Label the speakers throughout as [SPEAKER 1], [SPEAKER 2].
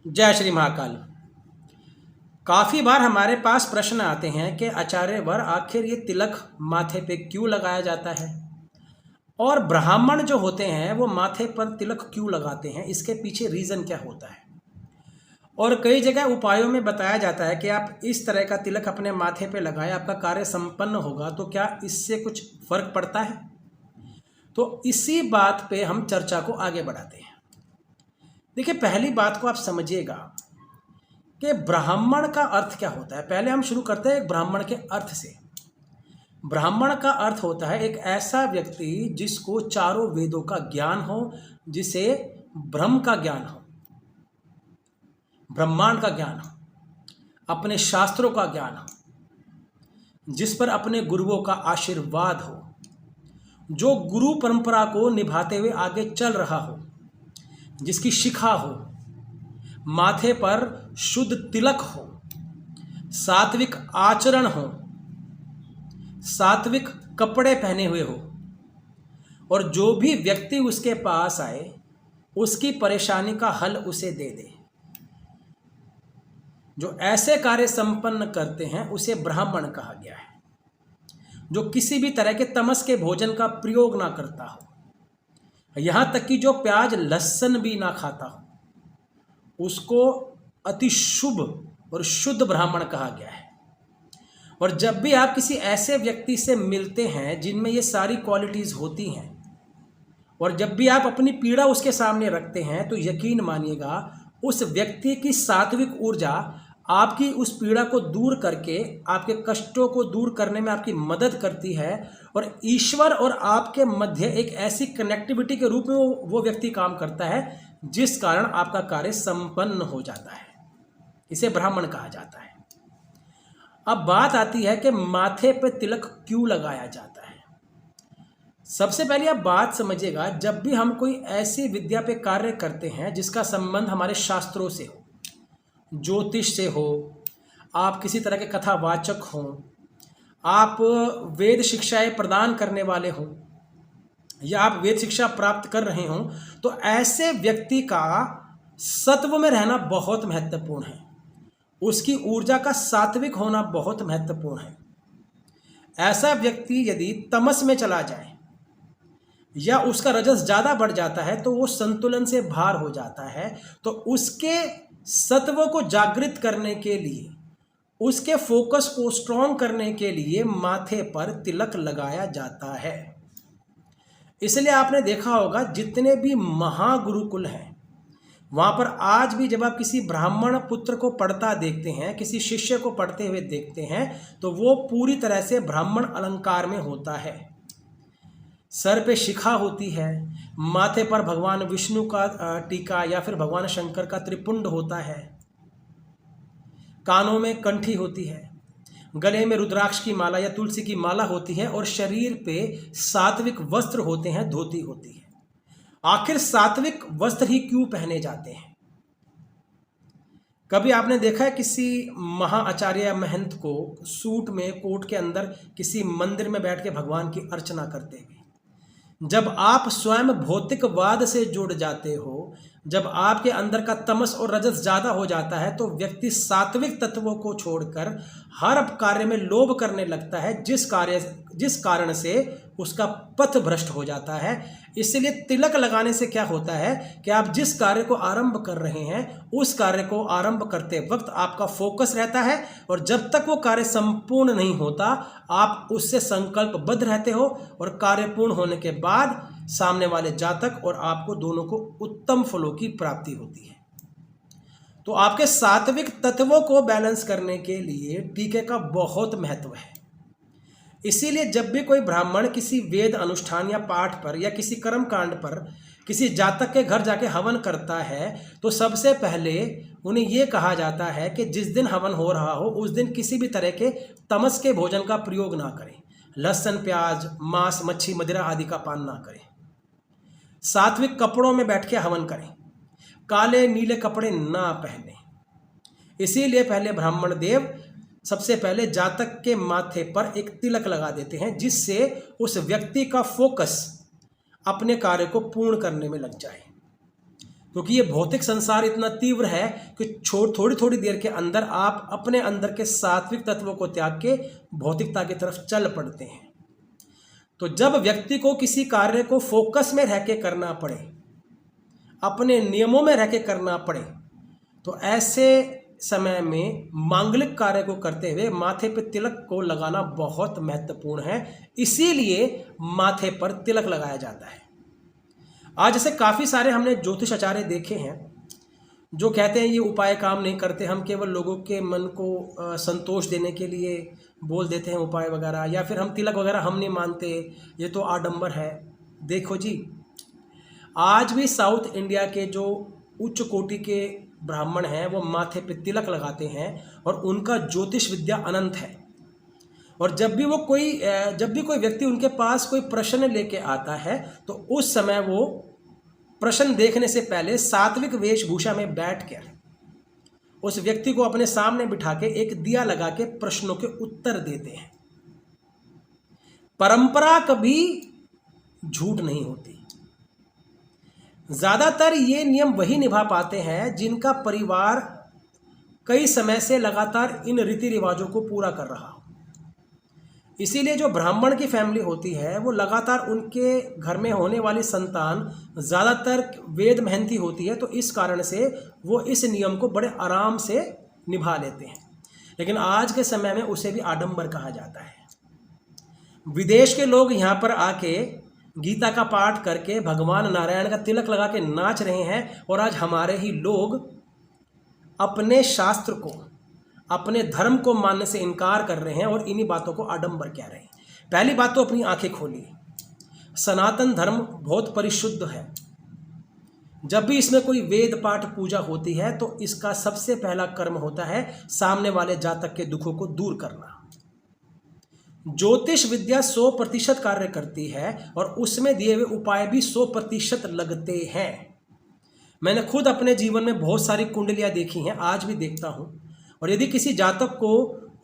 [SPEAKER 1] जय श्री महाकाल। काफ़ी बार हमारे पास प्रश्न आते हैं कि आचार्यवर आखिर ये तिलक माथे पे क्यों लगाया जाता है और ब्राह्मण जो होते हैं वो माथे पर तिलक क्यों लगाते हैं, इसके पीछे रीज़न क्या होता है। और कई जगह उपायों में बताया जाता है कि आप इस तरह का तिलक अपने माथे पे लगाएं, आपका कार्य संपन्न होगा। तो क्या इससे कुछ फर्क पड़ता है? तो इसी बात पे हम चर्चा को आगे बढ़ाते हैं। देखिए, पहली बात को आप समझिएगा कि ब्राह्मण का अर्थ क्या होता है। पहले हम शुरू करते हैं ब्राह्मण के अर्थ से। ब्राह्मण का अर्थ होता है एक ऐसा व्यक्ति जिसको चारों वेदों का ज्ञान हो, जिसे ब्रह्म का ज्ञान हो, ब्रह्मांड का ज्ञान हो, अपने शास्त्रों का ज्ञान हो, जिस पर अपने गुरुओं का आशीर्वाद हो, जो गुरु परंपरा को निभाते हुए आगे चल रहा हो, जिसकी शिखा हो, माथे पर शुद्ध तिलक हो, सात्विक आचरण हो, सात्विक कपड़े पहने हुए हो, और जो भी व्यक्ति उसके पास आए उसकी परेशानी का हल उसे दे दे। जो ऐसे कार्य संपन्न करते हैं उसे ब्राह्मण कहा गया है। जो किसी भी तरह के तमस के भोजन का प्रयोग ना करता हो, यहाँ तक कि जो प्याज लहसुन भी ना खाता हो, उसको अति शुभ और शुद्ध ब्राह्मण कहा गया है। और जब भी आप किसी ऐसे व्यक्ति से मिलते हैं जिनमें ये सारी क्वालिटीज़ होती हैं, और जब भी आप अपनी पीड़ा उसके सामने रखते हैं, तो यकीन मानिएगा उस व्यक्ति की सात्विक ऊर्जा आपकी उस पीड़ा को दूर करके आपके कष्टों को दूर करने में आपकी मदद करती है। और ईश्वर और आपके मध्य एक ऐसी कनेक्टिविटी के रूप में वो व्यक्ति काम करता है, जिस कारण आपका कार्य संपन्न हो जाता है। इसे ब्राह्मण कहा जाता है। अब बात आती है कि माथे पे तिलक क्यों लगाया जाता है। सबसे पहले आप बात समझिएगा, जब भी हम कोई ऐसी विद्या पे कार्य करते हैं जिसका संबंध हमारे शास्त्रों से हो, ज्योतिष से हो, आप किसी तरह के कथावाचक हों, आप वेद शिक्षाएं प्रदान करने वाले हों, या आप वेद शिक्षा प्राप्त कर रहे हों, तो ऐसे व्यक्ति का सत्व में रहना बहुत महत्वपूर्ण है। उसकी ऊर्जा का सात्विक होना बहुत महत्वपूर्ण है। ऐसा व्यक्ति यदि तमस में चला जाए या उसका रजस ज़्यादा बढ़ जाता है तो वो संतुलन से बाहर हो जाता है। तो उसके सत्व को जागृत करने के लिए, उसके फोकस को स्ट्रॉन्ग करने के लिए माथे पर तिलक लगाया जाता है। इसलिए आपने देखा होगा जितने भी महागुरुकुल हैं, वहाँ पर आज भी जब आप किसी ब्राह्मण पुत्र को पढ़ता देखते हैं, किसी शिष्य को पढ़ते हुए देखते हैं, तो वो पूरी तरह से ब्राह्मण अलंकार में होता है। सर पे शिखा होती है, माथे पर भगवान विष्णु का टीका या फिर भगवान शंकर का त्रिपुंड होता है, कानों में कंठी होती है, गले में रुद्राक्ष की माला या तुलसी की माला होती है, और शरीर पे सात्विक वस्त्र होते हैं, धोती होती है। आखिर सात्विक वस्त्र ही क्यों पहने जाते हैं? कभी आपने देखा है किसी महाआचार्य या महंत को सूट में, कोट के अंदर किसी मंदिर में बैठ के भगवान की अर्चना करते हुए? जब आप स्वयं भौतिकवाद से जुड़ जाते हो, जब आपके अंदर का तमस और रजस ज़्यादा हो जाता है, तो व्यक्ति सात्विक तत्वों को छोड़कर हर कार्य में लोभ करने लगता है, जिस कारण से उसका पथ भ्रष्ट हो जाता है। इसलिए तिलक लगाने से क्या होता है कि आप जिस कार्य को आरंभ कर रहे हैं, उस कार्य को आरंभ करते वक्त आपका फोकस रहता है, और जब तक वो कार्य संपूर्ण नहीं होता आप उससे संकल्पबद्ध रहते हो, और कार्य पूर्ण होने के बाद सामने वाले जातक और आपको दोनों को उत्तम फलों की प्राप्ति होती है। तो आपके सात्विक तत्वों को बैलेंस करने के लिए टीके का बहुत महत्व है। इसीलिए जब भी कोई ब्राह्मण किसी वेद अनुष्ठान या पाठ पर या किसी कर्म कांड पर किसी जातक के घर जाके हवन करता है, तो सबसे पहले उन्हें यह कहा जाता है कि जिस दिन हवन हो रहा हो उस दिन किसी भी तरह के तमस के भोजन का प्रयोग ना करें, लहसुन, प्याज, मांस, मच्छी, मदिरा आदि का पान ना करें, सात्विक कपड़ों में बैठ के हवन करें, काले नीले कपड़े ना पहने। इसीलिए पहले ब्राह्मण देव सबसे पहले जातक के माथे पर एक तिलक लगा देते हैं, जिससे उस व्यक्ति का फोकस अपने कार्य को पूर्ण करने में लग जाए। क्योंकि ये भौतिक संसार इतना तीव्र है कि थोड़ी थोड़ी देर के अंदर आप अपने अंदर के सात्विक तत्वों को त्याग के भौतिकता की तरफ चल पड़ते हैं। तो जब व्यक्ति को किसी कार्य को फोकस में रह के करना पड़े, अपने नियमों में रह के करना पड़े, तो ऐसे समय में मांगलिक कार्य को करते हुए माथे पे तिलक को लगाना बहुत महत्वपूर्ण है। इसीलिए माथे पर तिलक लगाया जाता है। आज जैसे काफ़ी सारे हमने ज्योतिष आचार्य देखे हैं जो कहते हैं ये उपाय काम नहीं करते, हम केवल लोगों के मन को संतोष देने के लिए बोल देते हैं उपाय वगैरह, या फिर हम तिलक वगैरह हम नहीं मानते, ये तो आडंबर है। देखो जी, आज भी साउथ इंडिया के जो उच्च कोटि के ब्राह्मण हैं वो माथे पे तिलक लगाते हैं और उनका ज्योतिष विद्या अनंत है। और जब भी कोई व्यक्ति उनके पास कोई प्रश्न लेके आता है तो उस समय वो प्रश्न देखने से पहले सात्विक वेशभूषा में बैठकर उस व्यक्ति को अपने सामने बिठा के एक दिया लगा के प्रश्नों के उत्तर देते हैं। परंपरा कभी झूठ नहीं होती। ज्यादातर ये नियम वही निभा पाते हैं जिनका परिवार कई समय से लगातार इन रीति रिवाजों को पूरा कर रहा हो। इसीलिए जो ब्राह्मण की फैमिली होती है वो लगातार उनके घर में होने वाली संतान ज़्यादातर वेद महंती होती है, तो इस कारण से वो इस नियम को बड़े आराम से निभा लेते हैं। लेकिन आज के समय में उसे भी आडंबर कहा जाता है। विदेश के लोग यहाँ पर आके गीता का पाठ करके भगवान नारायण का तिलक लगा के नाच रहे हैं, और आज हमारे ही लोग अपने शास्त्र को, अपने धर्म को मानने से इनकार कर रहे हैं और इन्हीं बातों को आडंबर कह रहे हैं। पहली बात तो अपनी आंखें खोलिए, सनातन धर्म बहुत परिशुद्ध है। जब भी इसमें कोई वेद पाठ पूजा होती है तो इसका सबसे पहला कर्म होता है सामने वाले जातक के दुखों को दूर करना। ज्योतिष विद्या 100% कार्य करती है और उसमें दिए हुए उपाय भी 100% लगते हैं। मैंने खुद अपने जीवन में बहुत सारी कुंडलियां देखी हैं, आज भी देखता हूं, और यदि किसी जातक को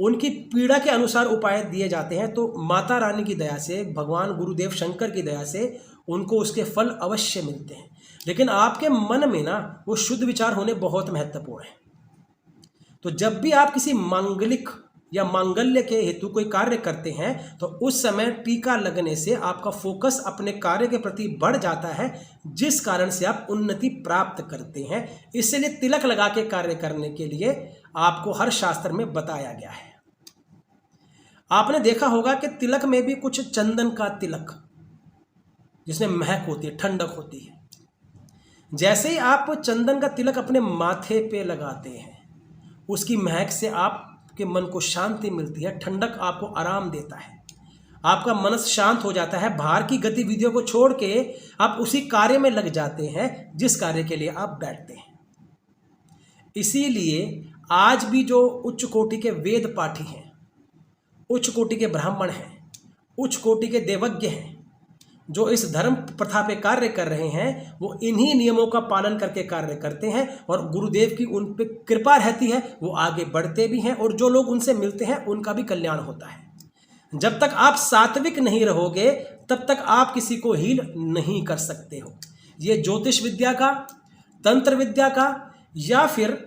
[SPEAKER 1] उनकी पीड़ा के अनुसार उपाय दिए जाते हैं तो माता रानी की दया से, भगवान गुरुदेव शंकर की दया से उनको उसके फल अवश्य मिलते हैं। लेकिन आपके मन में ना वो शुद्ध विचार होने बहुत महत्वपूर्ण है। तो जब भी आप किसी मांगलिक या मांगल्य के हेतु कोई कार्य करते हैं तो उस समय टीका लगने से आपका फोकस अपने कार्य के प्रति बढ़ जाता है, जिस कारण से आप उन्नति प्राप्त करते हैं। इसलिए तिलक लगा के कार्य करने के लिए आपको हर शास्त्र में बताया गया है। आपने देखा होगा कि तिलक में भी कुछ चंदन का तिलक, जिसमें महक होती है, ठंडक होती है। जैसे ही आप चंदन का तिलक अपने माथे पे लगाते हैं, उसकी महक से आपके मन को शांति मिलती है, ठंडक आपको आराम देता है, आपका मन शांत हो जाता है। बाहर की गतिविधियों को छोड़ के आप उसी कार्य में लग जाते हैं जिस कार्य के लिए आप बैठते हैं। इसीलिए आज भी जो उच्च कोटि के वेद पाठी हैं, उच्च कोटि के ब्राह्मण हैं, उच्च कोटि के देवज्ञ हैं, जो इस धर्म प्रथा पे कार्य कर रहे हैं, वो इन्हीं नियमों का पालन करके कार्य करते हैं और गुरुदेव की उन पे कृपा रहती है, वो आगे बढ़ते भी हैं और जो लोग उनसे मिलते हैं उनका भी कल्याण होता है। जब तक आप सात्विक नहीं रहोगे तब तक आप किसी को हील नहीं कर सकते हो। ये ज्योतिष विद्या का, तंत्र विद्या का या फिर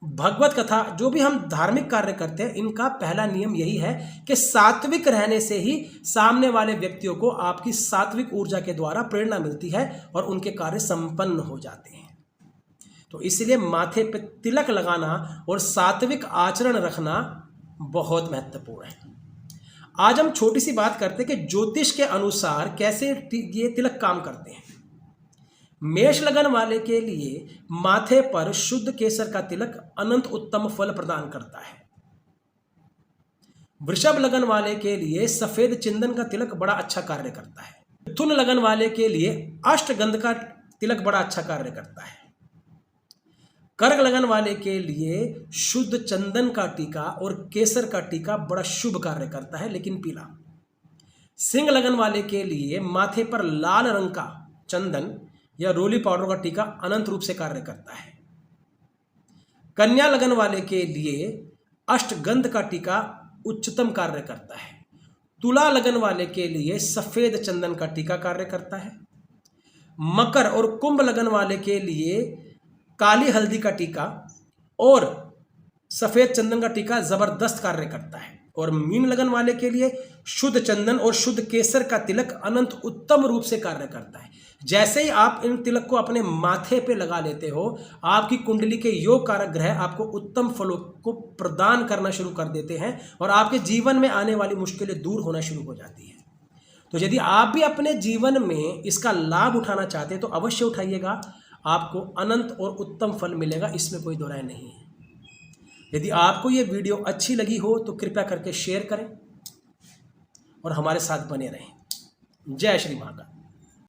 [SPEAKER 1] भगवत कथा, जो भी हम धार्मिक कार्य करते हैं, इनका पहला नियम यही है कि सात्विक रहने से ही सामने वाले व्यक्तियों को आपकी सात्विक ऊर्जा के द्वारा प्रेरणा मिलती है और उनके कार्य संपन्न हो जाते हैं। तो इसलिए माथे पे तिलक लगाना और सात्विक आचरण रखना बहुत महत्वपूर्ण है। आज हम छोटी सी बात करते हैं कि ज्योतिष के अनुसार कैसे ये तिलक काम करते हैं। मेष लगन वाले के लिए माथे पर शुद्ध केसर का तिलक अनंत उत्तम फल प्रदान करता है। वृषभ लगन वाले के लिए सफेद चंदन का तिलक बड़ा अच्छा कार्य करता है। मिथुन लगन वाले के लिए अष्टगंध का तिलक बड़ा अच्छा कार्य करता है। कर्क लगन वाले के लिए शुद्ध चंदन का टीका और केसर का टीका बड़ा शुभ कार्य करता है, लेकिन पीला। सिंह लगन वाले के लिए माथे पर लाल रंग का चंदन या रोली पाउडर का टीका अनंत रूप से कार्य करता है। कन्या लगन वाले के लिए अष्टगंध का टीका उच्चतम कार्य करता है। तुला लगन वाले के लिए सफेद चंदन का टीका कार्य करता है। मकर और कुंभ लगन वाले के लिए काली हल्दी का टीका और सफ़ेद चंदन का टीका ज़बरदस्त कार्य करता है। और मीन लगन वाले के लिए शुद्ध चंदन और शुद्ध केसर का तिलक अनंत उत्तम रूप से कार्य करता है। जैसे ही आप इन तिलक को अपने माथे पे लगा लेते हो, आपकी कुंडली के योग कारक ग्रह आपको उत्तम फलों को प्रदान करना शुरू कर देते हैं और आपके जीवन में आने वाली मुश्किलें दूर होना शुरू हो जाती है। तो यदि आप भी अपने जीवन में इसका लाभ उठाना चाहते हैं तो अवश्य उठाइएगा, आपको अनंत और उत्तम फल मिलेगा, इसमें कोई दो राय नहीं है। यदि आपको ये वीडियो अच्छी लगी हो तो कृपया करके शेयर करें और हमारे साथ बने रहें। जय श्री महाकाल।